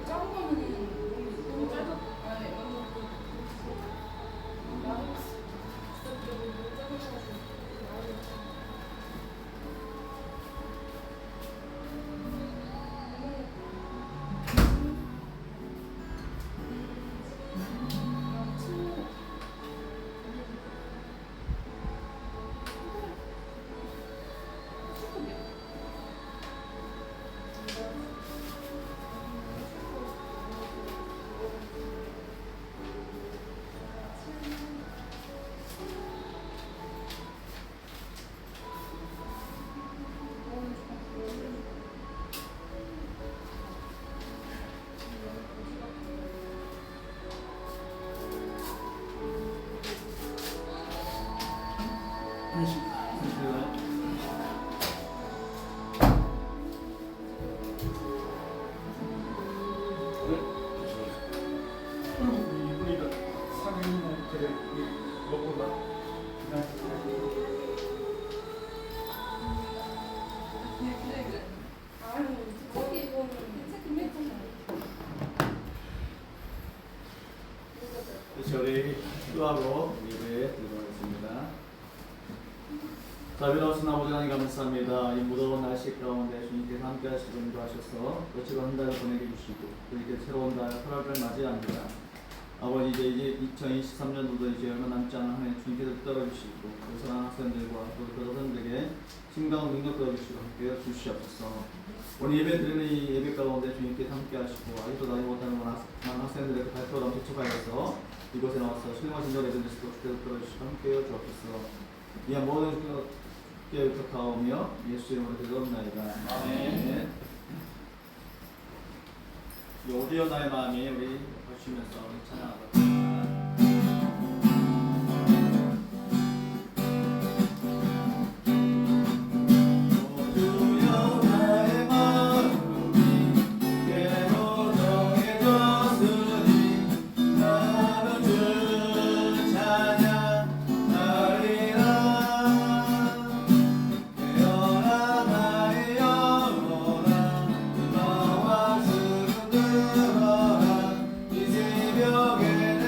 작은 거는 너무 짧아. 아니 완전 나는 진짜 너무 짧아가지고. 저희 기도하고 예배에 들어가겠습니다. 자비로우신 아버지 하나님 감사합니다. 이 무더운 날씨 가운데 주님께서 함께 하시고 인도하셔서 거칠은 한 달을 보내게 주시고 이렇게 새로운 달 8월을 맞이합니다. 아버지 이제 2023년도도 이제 얼마 남지 않은 한 해 주님께서 붙들어주시고 그 사랑하는 학생들과 또 여러분들에게 힘과 능력 더주시고 함께 주시옵소서. 오늘 예배 드리는 이 예배 가운데 주님께서 함께 하시고 아직도 나이 못하는 많은 학생들에게 발표를 도착하여서 이곳에 나와서 신령한 진정 예배를 드시고 주께서 들어주시고 함께 주옵소서. 이 모든 께 부탁하오며 예수 이름으로 기도합나이다. 아멘. 오디오 나의 마음이 우리 보시면서 우리 찬양하겠습니다. 이 새벽에는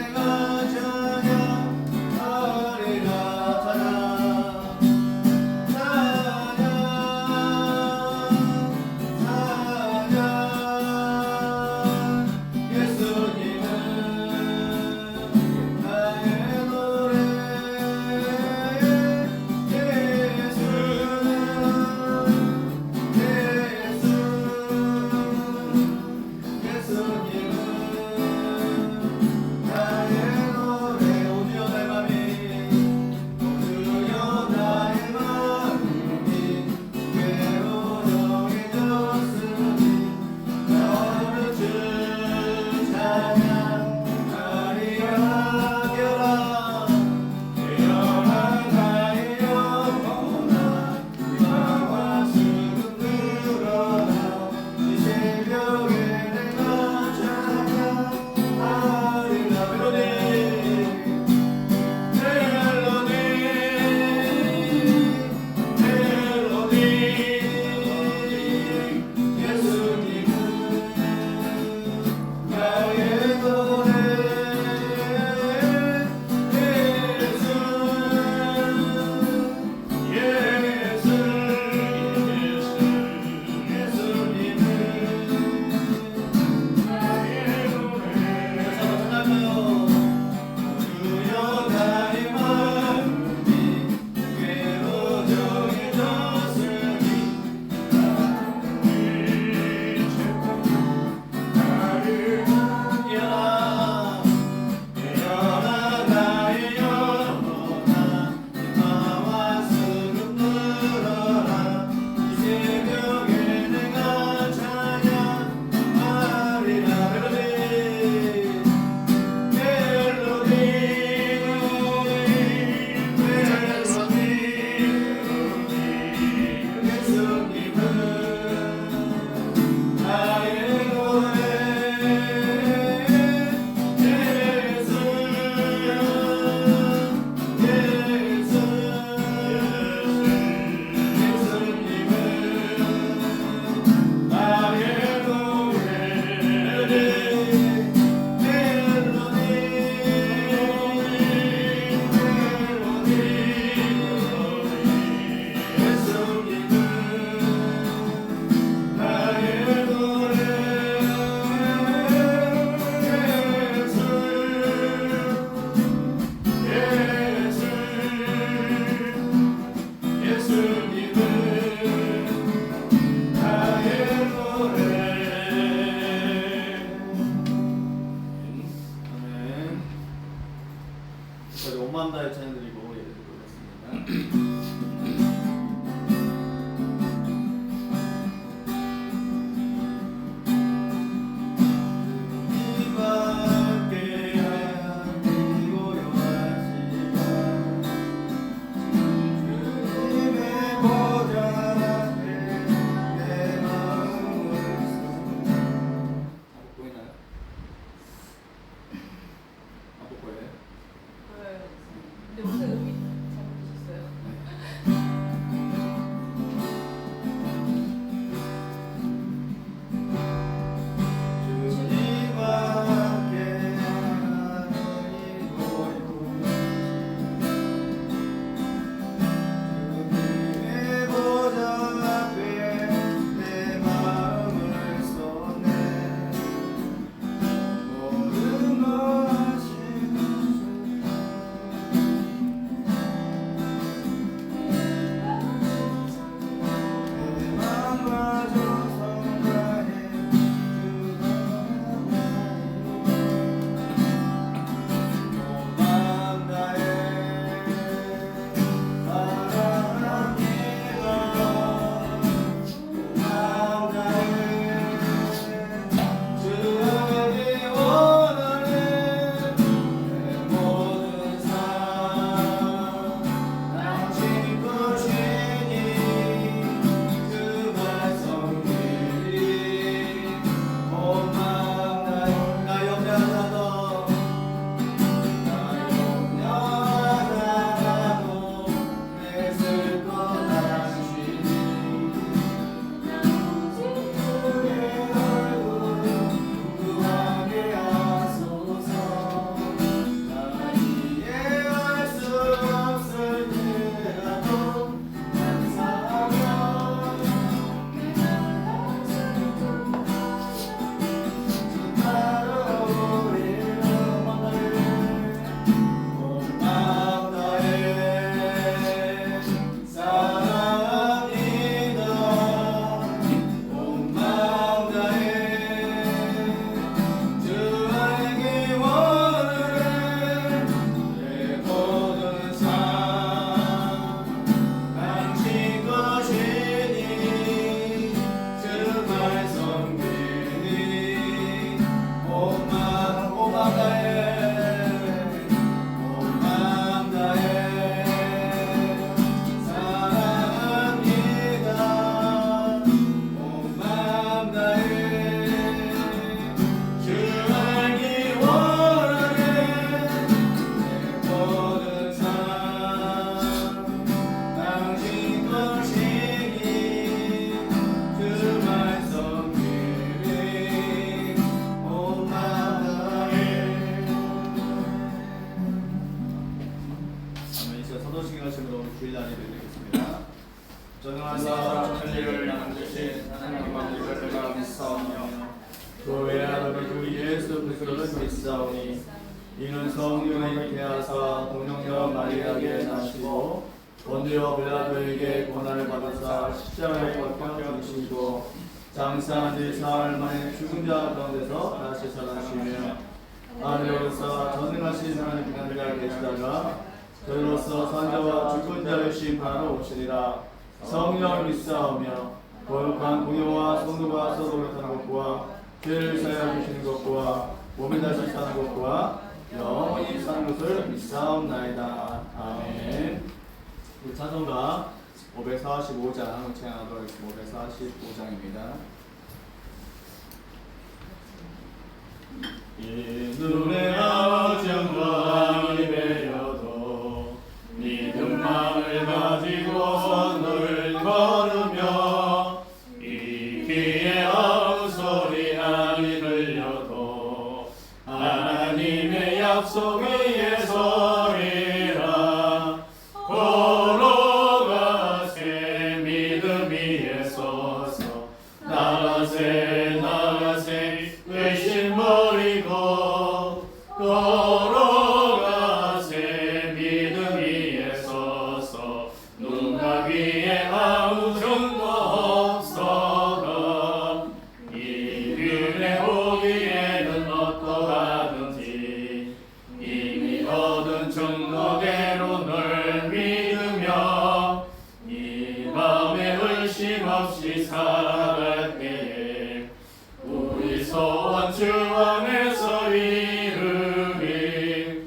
것을 내가 믿사오며 또 외아들의 주 예수 그리스도를 믿사오니 이는 성령의 잉태하사 동정녀 마리아에게 나시고 본디오 빌라도에게 고난을 받으사 십자가에 못 박혀 죽으시고 장사한 지 사흘 만에 죽은 자 가운데서 다시 살아나시며 하늘에서 전능하신 하나님 기관자 계시다가 저희로서 산자와 죽은 자를 심판하러 오시리라. 성령을 믿사오며 거룩한 공예와 성도가 서로를 타는 것과 죄를 사하여 주시는 것과 몸이 다시 사는 것과 영원히 사는 것을 믿사옵나이다. 아멘. 우리 찬송가 545장 찬양하도록 하겠습니다. 545장입니다. 이 눈의 아정과 입에여도 믿음만을 가지고 늘 걸으며 이 귀에 아무 소리 아니 들려도 하나님의 약속 위에 서리라. 걸어가세 믿음 위에 서서 나가세 나가세 의심 버리고 걸어가세 믿음 위에 서서 누가 위에 아무 증거 없어도 이 길에 오기에는 어떠하든지 이미 얻은 증거대로 늘 믿으며 이 마음에 의심 없이 살아갈 때에 우리 소원 주 안에서 이루리.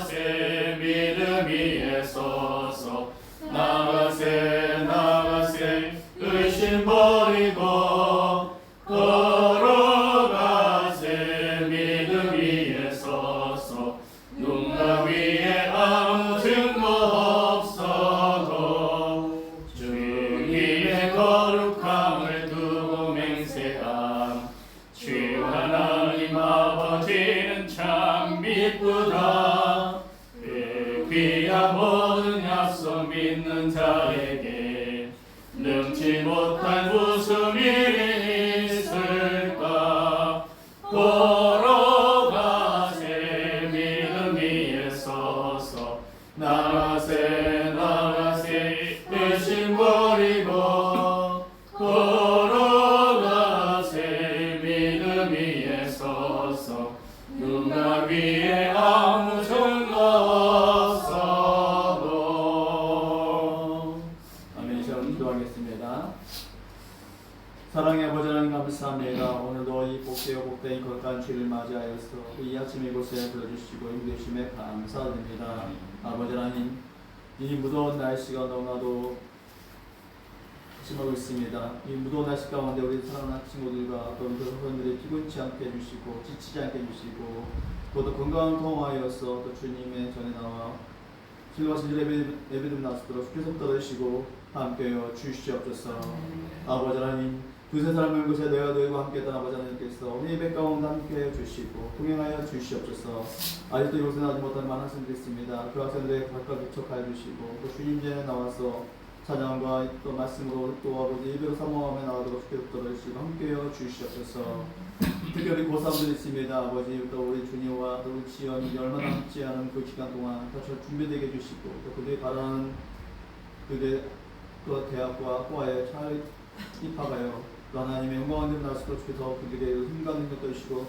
걸어가세 믿음 위에 서서 나가세 나가세 의심 버리고 걸어가세 믿음 위에 서서 누가 위에 아무 증거 없어도 주님의 거룩함을 두고 맹세함. 주 하나님 아버지는 참 미쁘다. 그 귀한 모든 약속 믿는 자에게 능치 못할 무슨 일이 있을까. 걸어가세 믿음 위에 서서 나가세 나가세 의심 버리고 걸어가세 믿음 위에 서서 누가 위에 아무 증거 없어도. 아멘. 이 시간 기도하겠습니다. 사랑의 아버지 하나님 감사합니다. 오늘도 이 복되어 복된 거룩한 주일을 맞이하여서 이 아침 이곳에 불러주시고 힘내심에 감사드립니다. 아버지 하나님, 이 무더운 날씨가 너무나도 심하고 있습니다. 이 무더운 날씨 가운데 우리 사랑하는 친구들과 또 우리 선생님들이 피곤치 않게 해주시고 지치지 않게 해주시고 또 건강을 통하여서 또 주님의 전에 나와 신뢰하신 예배드림 나서도록 주께서 떨어지시고 함께하여 주시옵소서. 아버지 하나님, 두세 사람 모인 곳에 내가 너희와 함께 했던 아버지 하나님께서 오늘 예배 가운데 함께하여 주시고 동행하여 주시옵소서. 아직도 이곳에 나지 못하는 많은 학생들이 있습니다. 그 학생들의 각각 개척하여 주시고 또 주님 전에 나와서 찬양과 또 말씀으로 또 아버지 예배로 사모하며 나가도록 주께서 떨어지시고 함께하여 주시옵소서. 특별히 고3들이 있습니다. 아버지 또 우리 준이와 또 우리 지연이 얼마 남지 않은 그 기간 동안 다 잘 준비되게 해주시고 또 그들이 바라는 그들의 또 대학과 과에 잘 입학하여 또 하나님의 영광을 나시고 주께서 그들의 힘과 능력도 주시고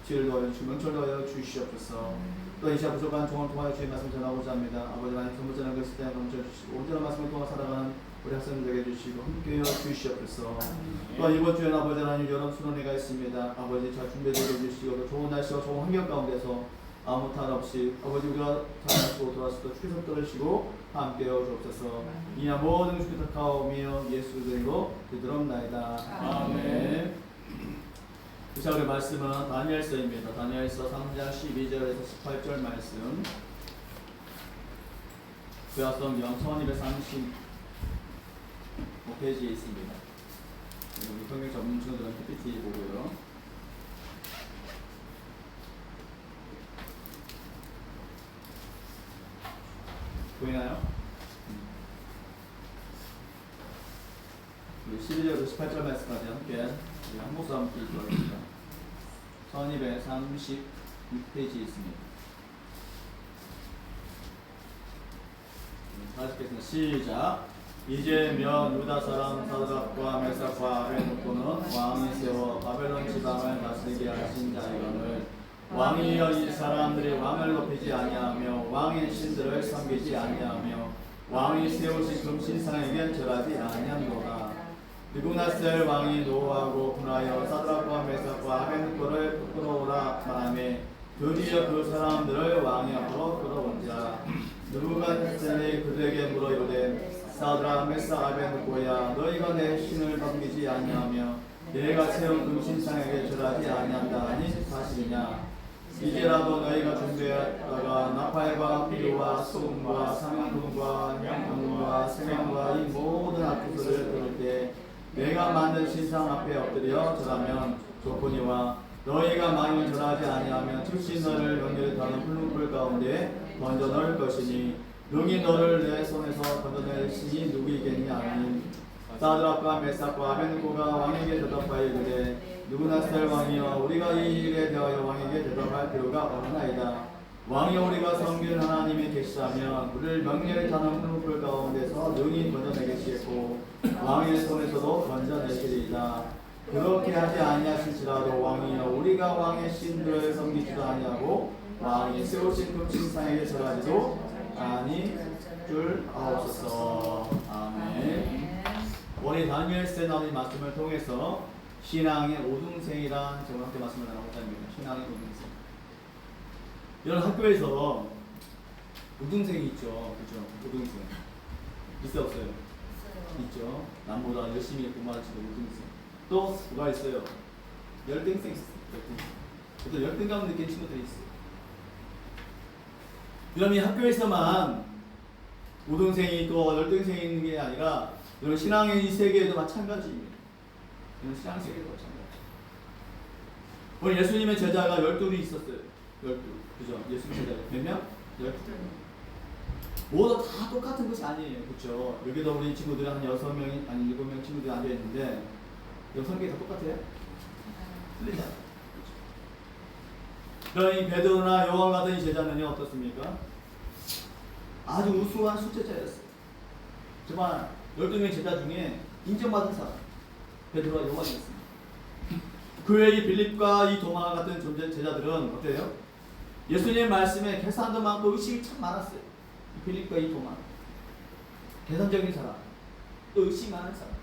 지혜를 더하여 주시고 명철을 더하여 주시옵소서. 또 이 시간 부족한 종을 통하여 주의 말씀 전하고자 합니다. 아버지 하나님 선물 전하는 것을 대하여 넘쳐 주시고 온전한 말씀을 통해 살아가는 우리 학생들에게 주시고 함께하여 주시옵소서. 또 이번 주에는 아버지 하나님 여름 수련회가 있습니다. 아버지 잘 준비되게 해주시고 또 좋은 날씨와 좋은 환경 가운데서 아무 탈 없이 아버지 우리가 잘 마치고 돌아와서 또 주께서 떨으시고 함께하여 주옵소서. 이나 모든 주께서 가오며 예수 그리스도로 기도합나이다. 아멘. 이 시간의 말씀은 다니엘서입니다. 다니엘서 3장 12절에서 18절 말씀. 구약성경 1235페이지에 있습니다. 우리 성경 전문 친구들은 PPT 보고요. 보이나요? 우리 12절부터 18절 말씀까지 함께 우리 한 목소 함께 읽어봅니다. 1236페이지에 있습니다. 다시 읽겠습니다. 시작. 이제면 유다 사람 사드락과 메삭과 아벤노고는 왕이 세워 바벨론 지방을 다스리게 하신 자이거늘 왕이여 이 사람들이 왕을 높이지 아니하며 왕의 신들을 섬기지 아니하며 왕이 세우신 금신상에게 절하지 아니하노라. 느부갓네살 왕이 노하고 분하여 사드락과 메삭과 아벤노고를 끌어오라 말하며 드디어 그 사람들을 왕의 앞으로 끌어온지라. 느부갓네살이 그들에게 물어 이르되 사드락 메삭 아벤노고야 너희가 내 신을 섬기지 아니하며 내가 세운 금신상에게 절하지 아니한다 하니 사실이냐. 이제라도 너희가 준비하다가 나팔과 비료와 소금과 상향분과 향분과 생명과 이 모든 악기들을 들을 때 내가 만든 신상 앞에 엎드려 절하면 좋거니와 너희가 만일 절하지 아니하면 즉시 너를 연결에 타는 풀문불 가운데 던져 넣을 것이니 능히 너를 내 손에서 건져낼 신이 누구이겠냐 하니 사드락과 메삭과 아벤노고가 왕에게 대답하여 이르되 느부갓네살 왕이여 우리가 이 일에 대하여 왕에게 대답할 필요가 없나이다. 왕이여 우리가 섬기는 하나님이 계시다면 우리를 명예를 타는 풀문불 가운데서 능히 건져내겠시겠고 왕의 손에서도 건져내시리이다. 그렇게 하지 아니하실지라도 왕이여 우리가 왕의 신들을 섬기지도 아니하고 왕이 세우신 금신상에게 절하지도 아니 줄 아옵소서. 아멘. 우리 다니엘 스테나의 말씀을 통해서 신앙의 오등생이란 정확히 말씀을 나누고자 합니다. 신앙의 오등생. 이런 학교에서 우등생이 있죠. 그렇죠? 우등생. 있어요 없어요? 있죠. 남보다 열심히 공부하는 친구 우등생. 또 누가 있어요? 열등생 있어요. 어떤 열등감을 느끼는 친구들이 있어요. 그럼 이 학교에서만 우등생이 있고 열등생이 있는 게 아니라 이런 신앙의 이 세계에도 마찬가지입니다. 이런 신앙 세계도 마찬가지. 오늘 예수님의 제자가 12이 있었어요. 12. 그죠? 예수님 제자가 몇 명? 12. 모두 다 똑같은 것이 아니에요. 그렇죠? 여기도 우리 친구들이 한 6명이 아니 7명 친구들이 앉아 있는데 성격이 다 똑같아요? 틀리잖아요. 그럼 이 베드로나 요한 같은 이 제자는요 어떻습니까? 아주 우수한 수제자였어요. 정말 12명의 제자 중에 인정받은 사람 베드로와 요한이었습니다. 그 외에 빌립과 이 도마 같은 존재 제자들은 어때요? 예수님의 말씀에 계산도 많고 의식이 참 많았어요. 빌립과 이 도마 계산적인 사람, 또 의식 많은 사람.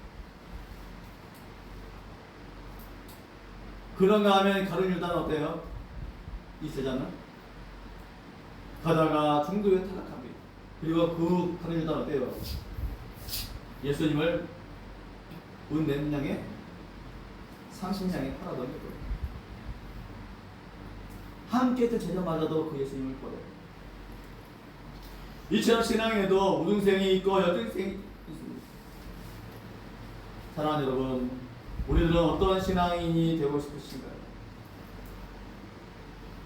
그런가 하면 가룟 유다는 어때요? 이 제자는 가다가 중도에 타락합니다. 그리고 그 가룟 유다는 어때요? 예수님을 은 몇 냥에 30냥에 팔아버린 거예요. 함께 했던 제자마저도 그 예수님을 버려요. 이처럼 신앙에도 우등생이 있고 여등생이 있습니다. 사랑하는 여러분, 우리들은 어떤 신앙인이 되고 싶으신가요?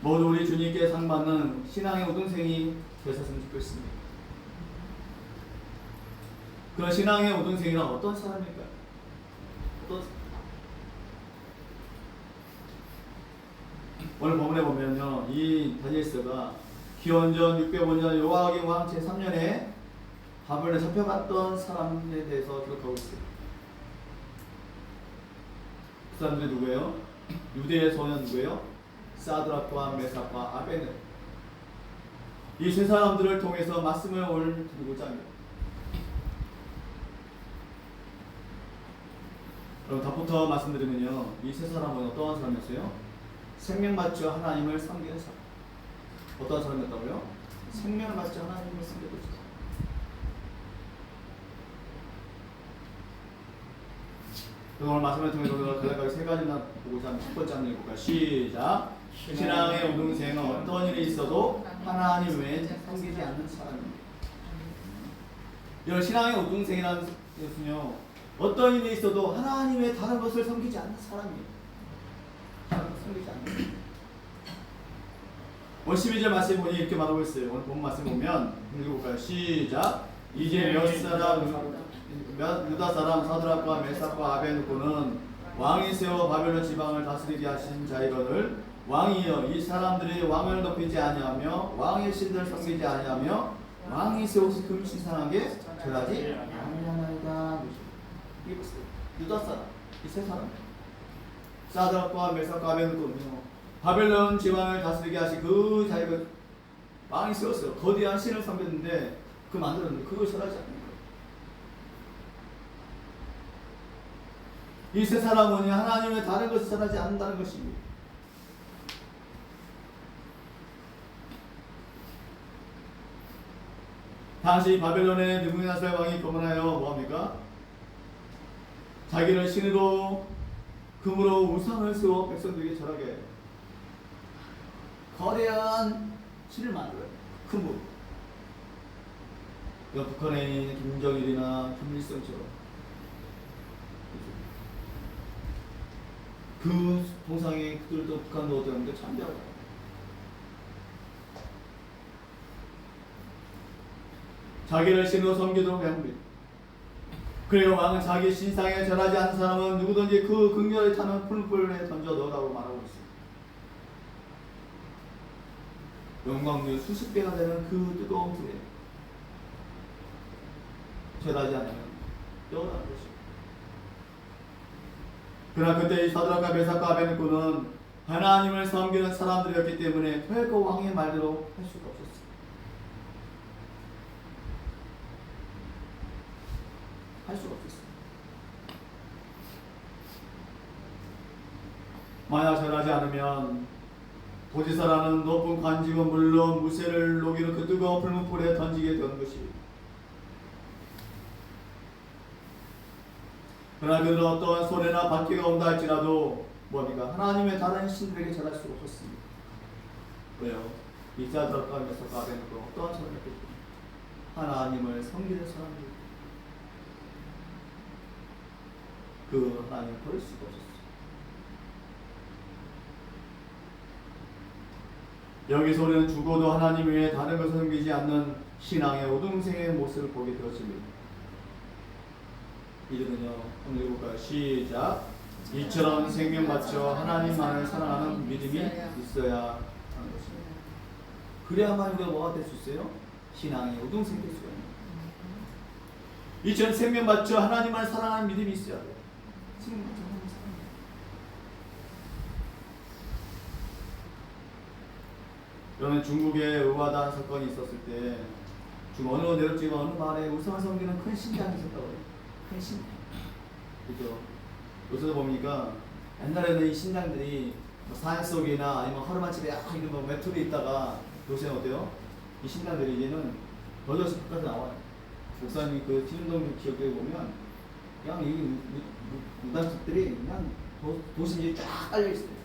모두 우리 주님께 상받는 신앙의 우등생이 되셨으면 좋겠습니다. 그런 신앙의 우등생이란 어떤 사람일까요? 오늘 본문에 보면요, 이 다니엘서가 기원전 605년 요아kim 왕 제3년에 바벨론에 잡혀갔던 사람에 대해서 기록하고 있어요. 그 사람들이 누구예요? 유대의 소년 누구예요? 사드락과 메삭과 아벤느고. 이 세 사람들을 통해서 말씀을 오늘 드리고자 합니다. 그럼 답부터 말씀드리면요, 이 세 사람은 어떠한 사람이었어요? 생명맞죠 하나님을 섬기는 사람. 어떠한 사람이었다고요? 생명을 맞죠 하나님을 섬기는 사람. 오늘 말씀을 통해서 간략하게 세 가지나 보고자 하면 첫 번째 한번 읽어볼까요? 시작. 신앙의 우등생은 어떤 일이 있어도 하나님 외에 섬기지 않는 사람입니다. 이런 신앙의 우등생이라는 것은요, 어떤 일이 있어도 하나님 외에 다른 것을 섬기지 않는 사람이에요. 다른 것을 섬기지 않는. 오늘 12절 말씀 보니 이렇게 말하고 있어요. 오늘 본 말씀 보면 읽어볼까요? 시작. 이제 몇 사람 유다 사람 사드락과 메삭과 아벤누고는 왕이 세워 바벨론 지방을 다스리게 하신 자이거늘 왕이여 이 사람들이 왕을 높이지 아니하며 왕의 신들을 섬기지 아니하며 왕이 세우신 금신상하게 절하지 아니하나이다. 유다 사람 이 세 사람 사드락과 메삭과 아벤누고는요 바벨론 지방을 다스리게 하신 그 자이거 왕이 세웠어요. 거대한 신을 섬겼는데 그 만들었는데 그걸 절하지 않는 거예요. 이 세 사람은 하나님의 다른 것을 절하지 않는다는 것입니다. 당시 바벨론의 느부갓네살 왕이 거문하여 뭐합니까? 자기를 신으로 금으로 우상을 세워 백성들에게 절하게 해요. 거대한 신을 만들어요. 금으로. 북한에 있는 김정일이나 김일성처럼 그 동상에 그들도 북한도 어디 갔는데 참배하고 자기를 신으로 섬기도록 합니다. 그리고 왕은 자기 신상에 절하지 않는 사람은 누구든지 그 극렬에 타는 풀불에 던져 넣으라고 말하고 있습니다. 영광류 수십 배가 되는 그 뜨거운 불에 절하지 않으면 떠오르는 것입니다. 그러나 그때 이 사드락과 메삭과 아벤누고는 하나님을 섬기는 사람들이었기 때문에 결코 왕의 말대로 할 수가 없었습니다. 할 수가 없었습니다. 만약 절하지 않으면 보지사라는 높은 관직은 물론 무쇠를 녹이는 그 뜨거운 불문불에 던지게 되는 것입니다. 그러나 그들은 어떠한 손해나 박해가 온다 할지라도 뭡니까? 하나님의 다른 신들에게 절할 수가 없었습니다. 왜요? 이 사드락과 메삭과 아벤누고 어떠한 손해가 있겠죠? 하나님을 섬기는 사람들 그 하나님을 버릴 수가 없었어요. 여기서 우리는 죽어도 하나님 외에 다른 것을 섬기지 않는 신앙의 우등생의 모습을 보게 되었습니다. 이제는요, 한번 읽어볼까요? 시작. 이처럼 생명 바쳐 하나님만을 사랑하는 믿음이 있어야 하는 것입니다. 그래야만 우리가 뭐가 될 수 있어요? 신앙의 우등생이 될 수가 있는 거예요. 이처럼 생명 바쳐 하나님만을 사랑하는 믿음이 있어야 돼요. 생명 바쳐 하나님을 사랑해요. 그러면 중국에 의화단 사건이 있었을 때 어느 내륙지방 어느 마을에 우상을 섬기는 큰 신당이 있었다고 해요. 큰 신당. 그죠? 요새 보니까 옛날에는 이 신당들이 뭐 산속이나 아니면 하루마집에 이런 뭐 메토리에 있다가 요새는 어때요? 이 신당들이 이제는 버젓이 바깥에 나와요. 목사님 그 진흥동 기억에 보면 그냥 이 무당집들이 그냥 도심이 쫙 깔려 있어요.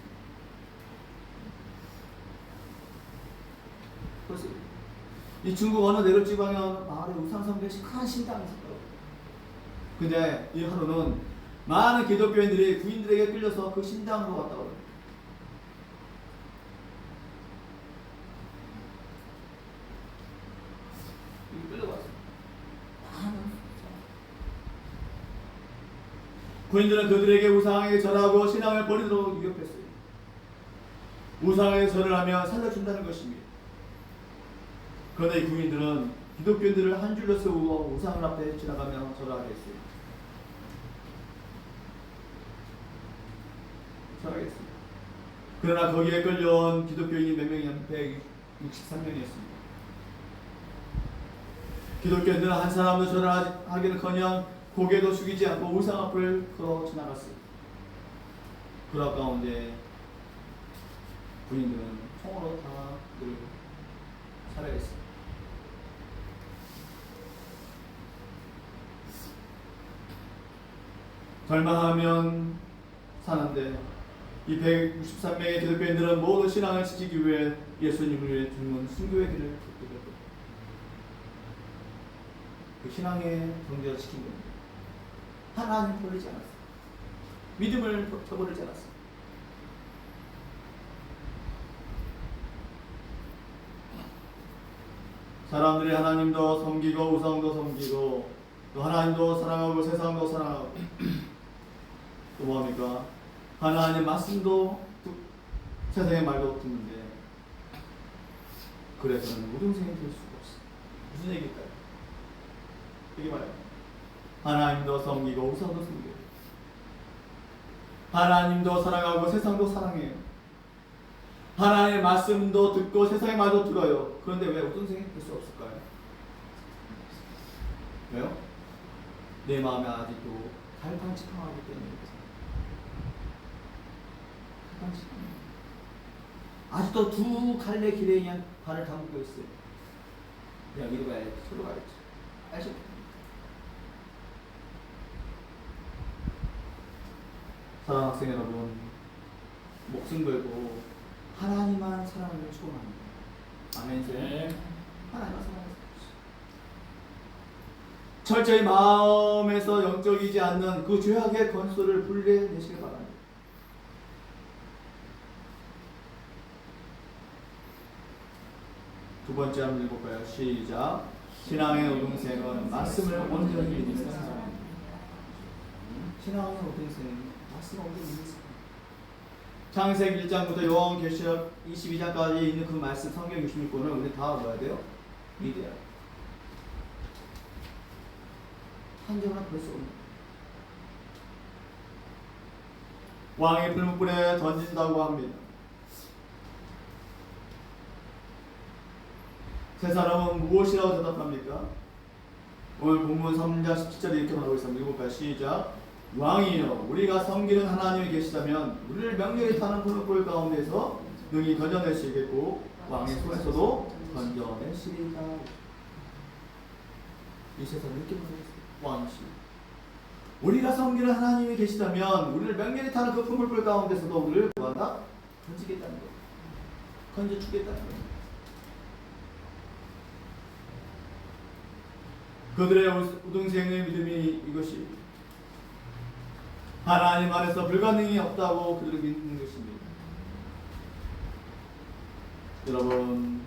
그래서 이 중국 어느 내륙지방에 마을에 우상 섬기는 큰 신당이 있었다고. 근데 이 하루는 많은 기독교인들이 구인들에게 끌려서 그 신당으로 갔다고 해요. 끌려갔어요. 구인들은 그들에게 우상에게 절하고 신앙을 버리도록 위협했어요. 우상에게 절을 하면 살려준다는 것입니다. 그러나 이 구인들은 기독교인들을 한 줄로 세우고 우상을 앞에 지나가며 절하게 했어요. 절하겠습니다. 그러나 거기에 끌려온 기독교인이 몇 명이냐면 163명이었습니다. 기독교인들은 한 사람도 절을 하기는커녕 고개도 숙이지 않고 우상 앞을 걸어 지나갔어요. 그런 가운데 군인들은 총으로 다 그를 살해했어요. 절망하면 사는데 이 163명의 기독교인들은 모두 신앙을 지키기 위해 예수님을 위해 죽는 순교의 길을 걷게 되었고 그 신앙의 경제를 지킨 겁니다. 하나님 버리지 않았어요. 믿음을 저버리지 않았어요. 사람들이 하나님도 섬기고 우상도 섬기고 또 하나님도 사랑하고 세상도 사랑하고 또 뭐합니까? 하나님 말씀도 세상의 말도 듣는데 그래서는 우등생이 될 수가 없어. 무슨 얘기일까요? 이게 말이에요. 하나님도 섬기고 우상도 섬겨요. 하나님도 사랑하고 세상도 사랑해요. 하나님의 말씀도 듣고 세상의 말도 들어요. 그런데 왜 우등생이 될 수 없을까요? 왜요? 내 마음에 아직도 갈팡질팡하기 때문입니다. 갈팡질팡. 아직도 두 갈래 길에 그냥 발을 담고 있어요. 그냥 이리 가야지, 저리 가야지. 아시죠? 사랑하는 학생 여러분, 목숨 걸고 하나님만 사랑을 추구합니다. 아멘세. 네. 하나님만 사랑을 철저히 마음에서 영적이지 않는 그 죄악의 건수를 분리해내시길 바랍니다. 두 번째 한번 읽어볼까요? 시작. 신앙의 우등생은 말씀을 온전히 믿는 사람입니다. 신앙의 우등생은 말씀을 온전히 믿는 사람입니다. 창세기 1장부터 요한계시록 22장까지 있는 그 말씀 성경 66권을 우리 다 뭐야 돼요? 믿어야 돼요. 한 점 하나 볼 수 없는. 왕이 불문불에 던진다고 합니다. 세 사람은 무엇이라고 대답합니까? 오늘 본문 3장 17절에 이렇게 말하고 있습니다. 읽어볼까요? 시작. 왕이여 우리가 섬기는 하나님이 계시다면 우리를 명령에 타는 불문불 가운데서 능히 건져내시겠고 왕의 손에서도 건져내시리다. 이 세상을 이렇게 말하고 있습니다. 왕이시 우리가 섬기는 하나님이 계시다면 우리를 명령에 타는 그 불문불 가운데서도 우리를 뭐한다? 건지겠다는 거예요. 건져주겠다는 거예요. 그들의 우등생의 믿음이 이것이 하나님 안에서 불가능이 없다고 그들을 믿는 것입니다. 여러분,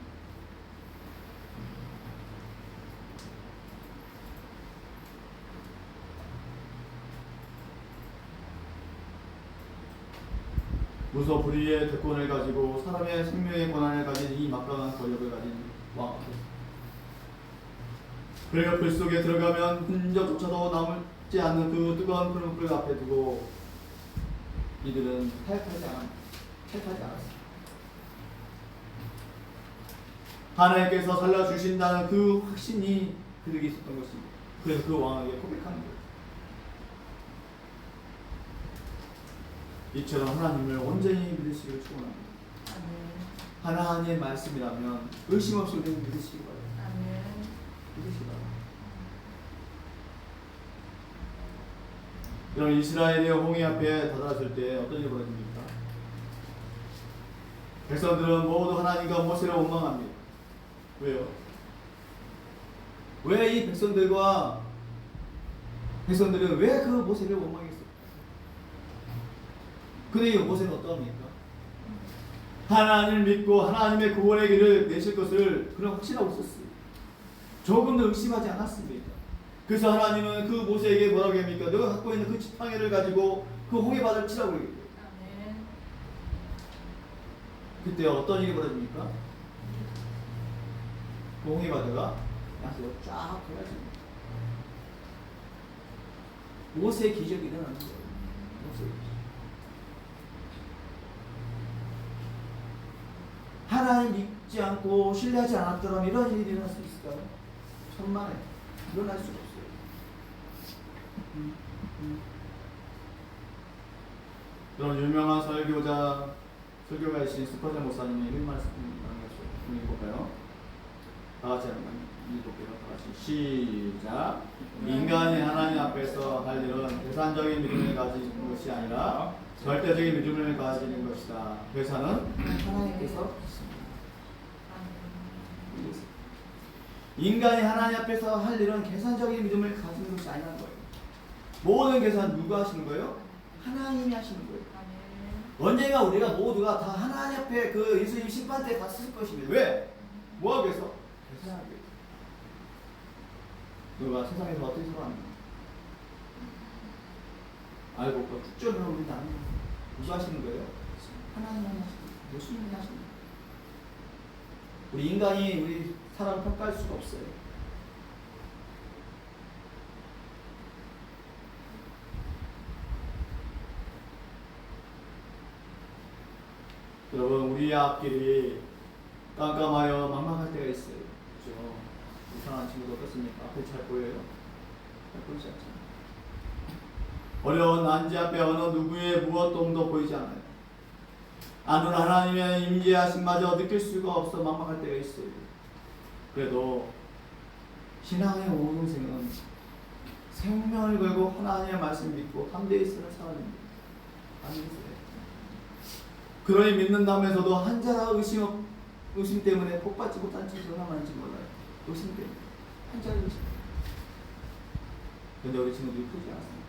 무소불위의 대권을 가지고 사람의 생명의 권한을 가진 이 막강한 권력을 가진 왕, 그리고 불 속에 들어가면 흔적조차도 남지 않는 그 뜨거운 불문불 앞에 두고 이들은 타협하지 않았습니다. 하나님께서 살려주신다는 그 확신이 그들에게 있었던 것입니다. 그래서 그 왕에게 고백하는 거예요. 이처럼 하나님을 온전히 믿으시기를 축원합니다. 하나님의 말씀이라면 의심 없이 우리는 믿으시기 바랍니다. 믿으시기 바랍니다. 여러분, 이스라엘의 홍해 앞에 다다랐을 때 어떤 일이 벌어집니까? 백성들은 모두 하나님과 모세를 원망합니다. 왜요? 왜 이 백성들은 왜 그 모세를 원망했어요? 근데 모세는 어떠합니까? 하나님을 믿고 하나님의 구원의 길을 내실 것을 그런 확신하고 있었어요. 조금도 의심하지 않았습니다. 그래서 하나님은 그 모세에게 뭐라고 합니까? 너가 갖고 있는 그 지팡이를 가지고 그 홍해바다를 치라고 얘기해요. 그때 어떤 일이 벌어집니까? 그 홍해바다가 양쪽으로 쫙 갈라집니다. 모세의 기적이 일어나는 거예요. 모세의 기적. 하나님 믿지 않고 신뢰하지 않았더라면 이런 일이 일어날 수 있을까요? 천만에 일어날 수가 없어요. 그런 유명한 설교가이신 스퍼전 목사님이 이런 말씀을 한번 읽어볼까요? 다 같이 한번 읽어볼게요. 다 같이 시작. 인간이 하나님 앞에서 할 일은 계산적인 믿음을 가지는 것이 아니라 절대적인 믿음을 가지는 것이다. 계산은 하나님께서 인간이 하나님 앞에서 할 일은 계산적인 믿음을 가지는 것이 아니라는 거예요. 모든 계산 누가 하시는 거예요? 하나님이 하시는 거예요. 언젠가 우리가 모두가 다 하나님 앞에 그 예수님 심판 때 다 쓸 것입니다. 왜? 뭐하기 위해서? 계산하기 위해서. 너가 세상에서 어떻게 살아왔나? 알고 그 국전으로 우리 나는 누가 하시는 거예요? 하나님 하시는 거예요. 예수님이 하시는 거예요. 우리 인간이 우리 사람을 평가할 수가 없어요. 여러분, 우리의 앞길이 깜깜하여 막막할 때가 있어요. 그렇죠? 이상한 친구도 어떻습니까? 앞에 잘 보여요? 잘 보이지 않잖아요. 어려운 안지 앞에 어느 누구의 무엇 도움도 보이지 않아요. 아는 하나님의 임재하심마저 느낄 수가 없어 막막할 때가 있어요. 그래도 신앙의 오동생은 생명을 걸고 하나님의 말씀 믿고 함대에 쓰는 사람입니다. 아니겠어요? 그러니 믿는다면서도 한자라 의심 때문에 복받지 못한 짓을 얼마나 많은지 몰라요. 의심 때문에 한자라 의심. 근데 우리 친구들이 풀지 않았습니다.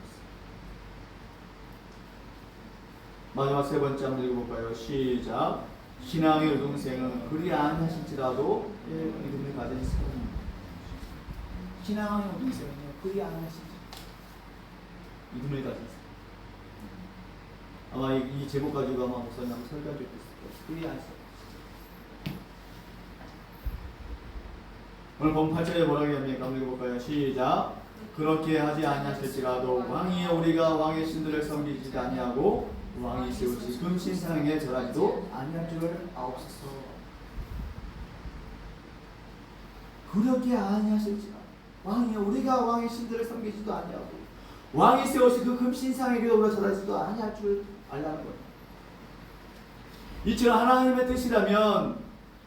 마지막 세 번째 한번 읽어볼까요? 시작. 신앙의 의동생은 그리 아니하실지라도 믿음을 가진 사람입니다. 신앙의 의동생은요, 그리 아니하실지 믿음을 가진 사람. 아마 이 제목 가지고 아마 목사님 한번 설교한 적도 있을 거예요. 그리 아니하실지. 오늘 본 8절에 뭐라고 합니까? 한번 읽어볼까요? 시작. 그렇게 하지 아니하실지라도 왕이 우리가 왕의 신들을 섬기지 아니하고 왕이 세우시 금신상에 절하지도 아니할 줄을 아옵소서. 그렇게 아니하실지라 왕이 우리가 왕의 신들을 섬기지도 아니하고 왕이 세우시 그 금신상에게도 우리가 절하지도 아니할 줄 알라는 거예요. 이처럼 하나님의 뜻이라면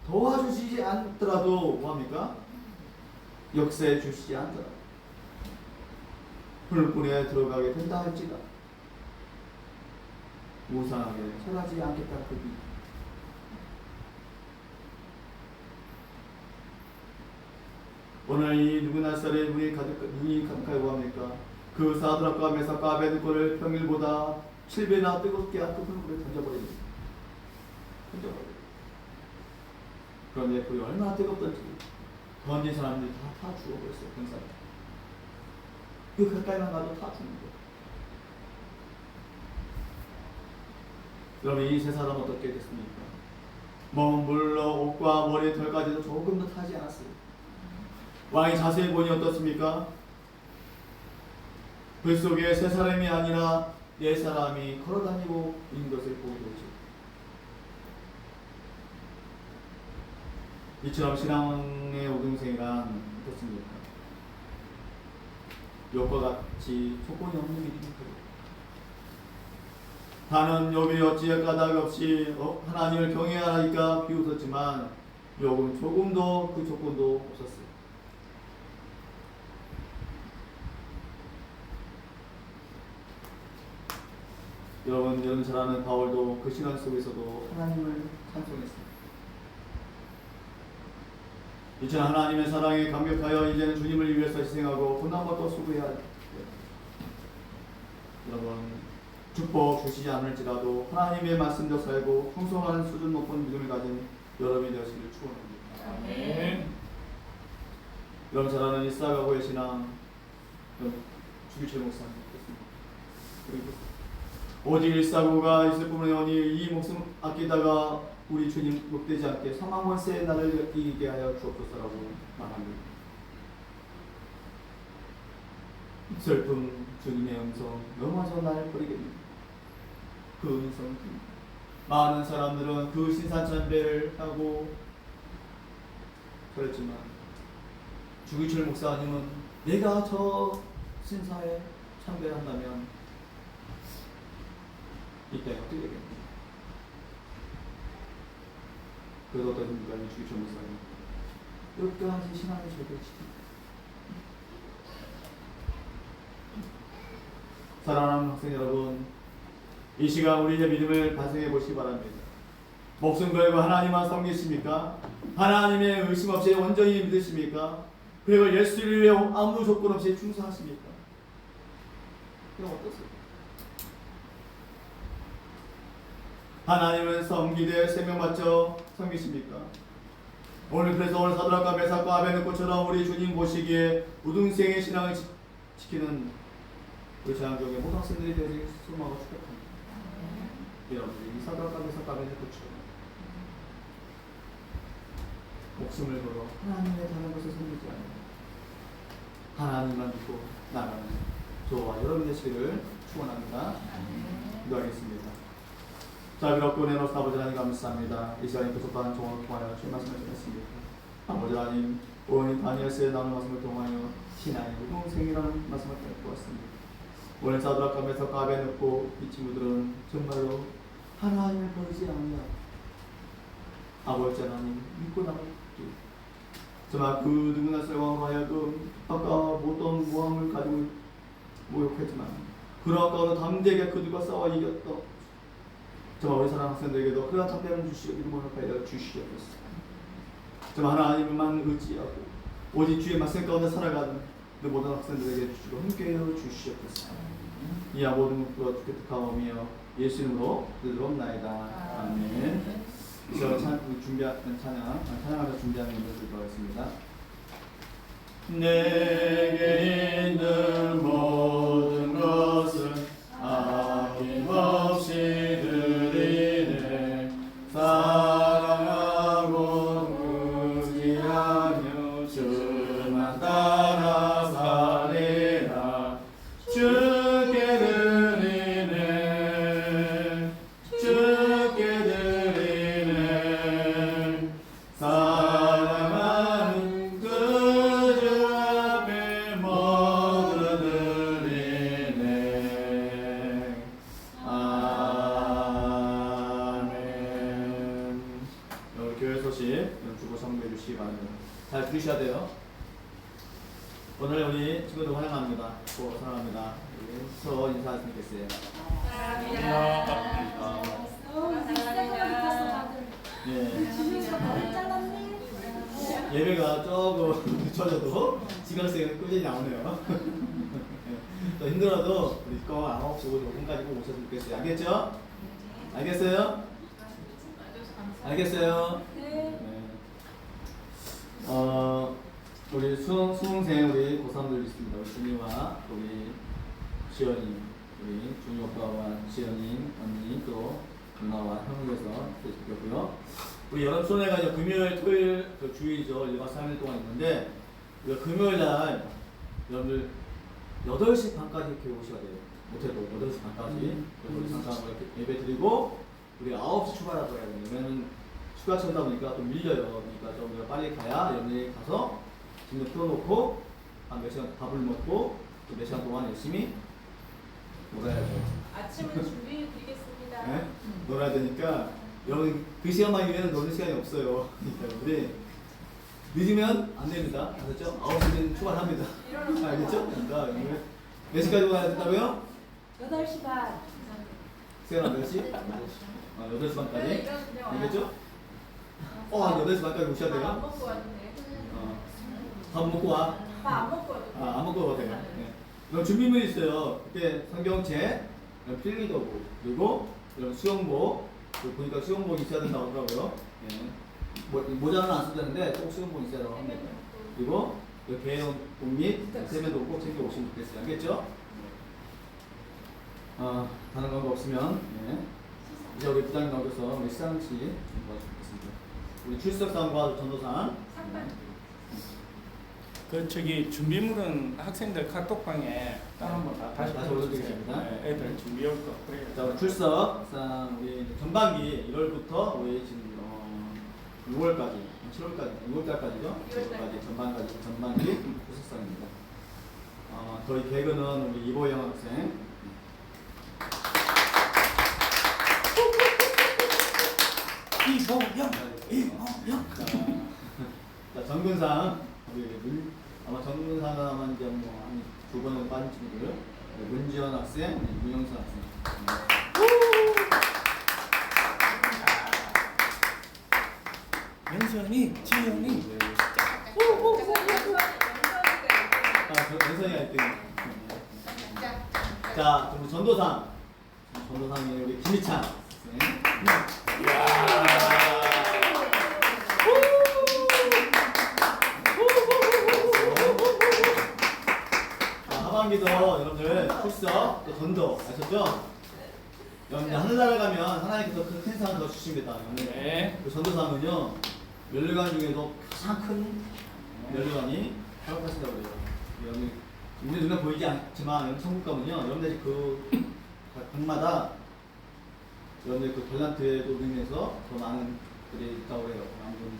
도와주시지 않더라도 뭐합니까? 역사해 주시지 않더라도 불불에 들어가게 된다 할지라 무상하게 절하지 않겠다 그 비. 오늘 이 누구나 쌀에 눈이 가득하게 뭐합니까? 그 사드락과 메삭과 아베드고를 평일보다 7배나 뜨겁게 그 불불에 던져버립니다. 그런데 불이 얼마나 뜨겁던지 던진 사람들이 다 죽어버렸어요. 병사들. 그 가까이만 가도 다 죽는 거예요. 여러분, 이 세 사람 어떻게 됐습니까? 먼 물로 옷과 머리 털까지도 조금도 타지 않았어요. 왕이 자세히 보니 어떻습니까? 그 속에 세 사람이 아니라 네 사람이 걸어다니고 있는 것을 보게 되죠. 이처럼 신앙의 우등생이란 어떻습니까? 욕과 같이 조건이 없는 믿음입니다. 다는 욥이 어찌 까닭 없이 하나님을 경외하니까 비웃었지만 욥은 조금도 그 조건도 없었어요. 여러분 잘 아는 바울도 그 시간 속에서도 하나님을 찬송했습니다. 이처럼 하나님의 사랑에 감격하여 이제는 주님을 위해서 희생하고 고난 것도 수고해야 합니다. 여러분, 축복 주시지 않을지라도 하나님의 말씀대로 살고 풍성한 수준 높은 믿음을 가진 여러분이 되시기를 축원합니다. 아멘. 여러분 잘 아는 이사가고의 신앙, 주기철 목사님 그렇습니다. 오직 일사고가 있을 뿐만 아니라 이 목숨 아끼다가 우리 주님 욕되지 않게 사망원세의 날을 이기게 하여 주옵소서라고 말합니다. 슬픔 주님의 음성 넘어져 날 버리겠습니다. 그 음성 많은 사람들은 그 신사참배를 하고 그랬지만 주기철 목사님은 내가 저 신사에 참배를 한다면 이때 어떻게 되겠습니까? 그래서 어떠십니까? 주기철 목사님 끝까지 신앙의 절대를 지킵니다. 사랑하는 학생 여러분, 이 시간 우리의 믿음을 반성해 보시기 바랍니다. 목숨 걸고 하나님만 섬기십니까? 하나님의 의심 없이 온전히 믿으십니까? 그리고 예수를 위해 아무 조건 없이 충성하십니까? 그럼 어떠세요? 하나님을 섬기되 생명 바쳐 섬기십니까? 오늘 그래서 오늘 사드락과 메삭과 아벤느고처럼 우리 주님 보시기에 우등생의 신앙을 지키는 우리 제한교회 모든 학생들이 되어질 소망을 축복합니다. 여러분들 이 사드락과 메삭과 아벤느고처럼 목숨을 걸어 하나님의 다른 것을 섬기지 않는 하나님만 믿고 나가는 저와 여러분 되시기를 축원합니다. 기도하겠습니다. 자, 그렇고 내놓은 아버지 하나님 감사합니다. 이 시간에 계속하는 종을 통하여 주의 말씀을 전했습니다. 아버지 하나님, 오늘 다니엘서에 나오는 말씀을 통하여 신앙의 우동생이라는 말씀을 듣고왔습니다. 오늘 사드락과 메삭과 아벤느고 이 친구들은 정말로 하나님을 버리지 않는다. 아버지 하나님 믿고 나가기 정말 그 누구나 설왕으로 하여금 아까 어떤 모함을 가지고 모욕했지만 그러한 가운데 담대하게 그들과 싸워 이겼다. 정말 우리 사랑하는 학생들에게도 그러한 담대함을 주시고 이름을 높여 주시옵소서. 정말 하나님만 의지하고 오직 주의 말씀 가운데 살아가는 그 모든 학생들에게 주시고 함께하여 주시옵소서. 이 모든 것과 주께 뜻하오며 예수 이름으로 기도드리옵나이다. 아멘. 저 찬양하면서 준비하는 것을 드리겠습니다. 내게 있는 모든 것은 아낌없이 드리네. 사랑하고 의지하며 주만 따라 살리라. 주께 드리네. 주께 드리네. 사랑하는 그 주 앞에 모두 드리네. 아멘. 오늘 교회 소식 주고 선물해 주시기 바랍니다. 잘 들으셔야 돼요. 오늘 우리 친구들 환영합니다. 또 사랑합니다. 서로 인사하시면 되겠어요. 예. 예배가 조금 늦춰져도 시간세가 꾸준히 나오네요. 또 힘들어도 우리 거 9시 55분까지 꼭 오셨으면 좋겠어요. 알겠죠? 알겠어요? 알겠어요? 네. 우리 수능생 우리 고3들 있습니다. 우리 준이와 우리 지연이, 우리 준이 오빠와 지연이 언니 또 누나와 형님께서 계시고요. 우리 여름 수능회가 이제 금요일, 토요일 그 주일이죠. 1박 3일 동안 있는데 우리가 금요일 날 여러분들 8시 반까지 이렇게 오셔야 돼요. 못해도 8시 반까지. 그래서 우리 잠깐 이렇게 예배 드리고 우리 9시 출발하고 해야 돼요. 왜냐면 휴가 쳐다 보니까 좀 밀려요. 그러니까 좀 우리가 빨리 가야 여러분들이 가서 짐을 풀어놓고 한 몇 시간 밥을 먹고 또 몇 시간 동안 열심히 놀아야 돼요. 아침은 준비해 드리겠습니다. 네? 놀아야 되니까 여러분 그 시간만 이면 노는 시간이 없어요. 그러니까 우리 늦으면 안 됩니다. 아셨죠? 9시는 출발합니다. 알겠죠? 그러니까 몇 시까지 와야 된다고요? 8시 반. 시간 몇 시? 8시 반까지. 알겠죠? 한 8시 반까지 오셔야 돼요. 안 먹고 와도 돼. 밥 먹고 와. 밥 안 먹고 와도 돼. 안 먹고 와도 돼요. 네. 이런 준비물이 있어요. 그때 성경책, 필기도구, 그리고 이런 수영복. 보니까 수영복이 있어야 된다고 하더라고요. 네. 모자는 안 써도 되는데 꼭 수영복 있어야 합니다. 그리고 개인 옷 및 세면도 꼭 챙겨 오시면 좋겠어요. 알겠죠? 다른 거 없으면 네. 이제 우리 부장님 나오셔서 우리 시상식 도와주겠습니다. 우리 출석상과 전도상. 그 저기 준비물은 학생들 카톡방에 따로 한번 다시 올려드리겠습니다. 네, 애들 준비할 거 그래요. 자, 우리 출석상 우리 전반기 1월부터 우리 지금 6월까지, 7월까지, 6월달까지죠? 6월까지 전반기 출석상입니다. 저희 개그는 우리 이보영 학생. 이보영. 자, 정근상 우리 아마 정근상은 아마 이제 한2 번은 빠진 친구들. 문지원 학생, 문영수 학생. 연선이, 지연이. 연선이가 1등. 자, 전도상. 전도상이 우리 김희찬. 축사합니다. 여러분들 축사 또 전도 아셨죠? 여러분 하늘나라 가면 하나님께서 큰 상을 더 주십니다. 네. 그 전도사는요 면류관 중에도 가장 큰 면류관이 허락하신다고 그래요. 여러분 우리 눈에 보이지 않지만 여러분 천국 가면요 여러분들이 그 각마다 여러분들 그 탤런트에도 응해서 더 많은 들이 있다고 해요. 아무튼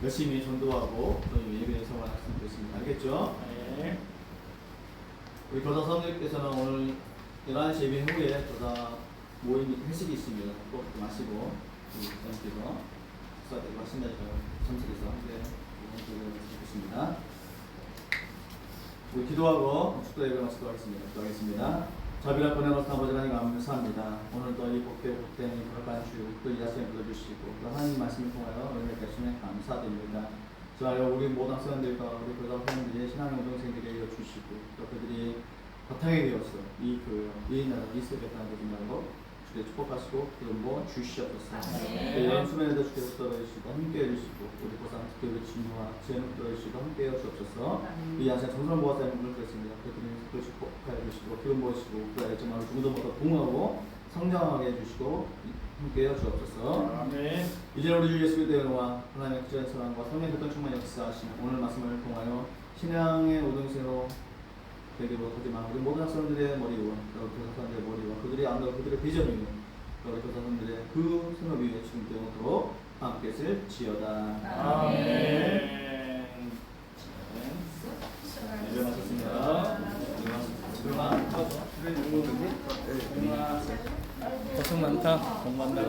열심히 전도하고 또 예배에 서원하시면 되겠습니다. 알겠죠? 네. 우리 교사 선생님께서는 오늘 11시 예배 후에 교사 모임 회식이 있습니다. 꼭 마시고 우리 선생님께서 식사되고 하신다니까요. 참석해서 함께 드리겠습니다. 우리 기도하고 축도 예배 마치도록 하겠습니다. 기도하겠습니다. 자비를 보내놓은 아버지 하나님 감사합니다. 오늘도 이 복된 거룩한 주, 또이 자신을 불러주시고 또 하나님 말씀을 통하여 은혜 주시면 감사드립니다. 저하여 우리 모든 학생들과 우리 교사 선생님들의 신앙의 우동생들에게 이어주시고 또 그들이 바탕이 되어서 이 교회, 이 나라, 이 세계 땅을 보증하고 주께 축복하시고 기름부 주시옵소서. 이런 수면에도 주께서 떨어주시고 함께해 주시고 우리 보상 특히 우리 진노와 지혜는 떨어주시고 함께해 주옵소서. 이 양식 정성 모아서 문을 드렸습니다. 그들이 또 축복하여 주시고 기름 부으시고 그 아이 정말 누구보다 동하고 성장하게 해주시고 함께해 주옵소서. 네. 이제 우리 주 예수 그리스도의 은혜와 하나님의 극진한 사랑과 성령의 교통 충만 역사하시는 오늘 말씀을 통하여 신앙의 우등생으로 되게 못하지만 우리 모든 학생들의 머리와 교사들의 머리와 그들의 안과 그들의 비전이 우리 교사들의 그 생업 위에 지금 되도록 함께 쓸지어다. 아멘. 예배 마쳤습니다. 고생 많다. 복 많다.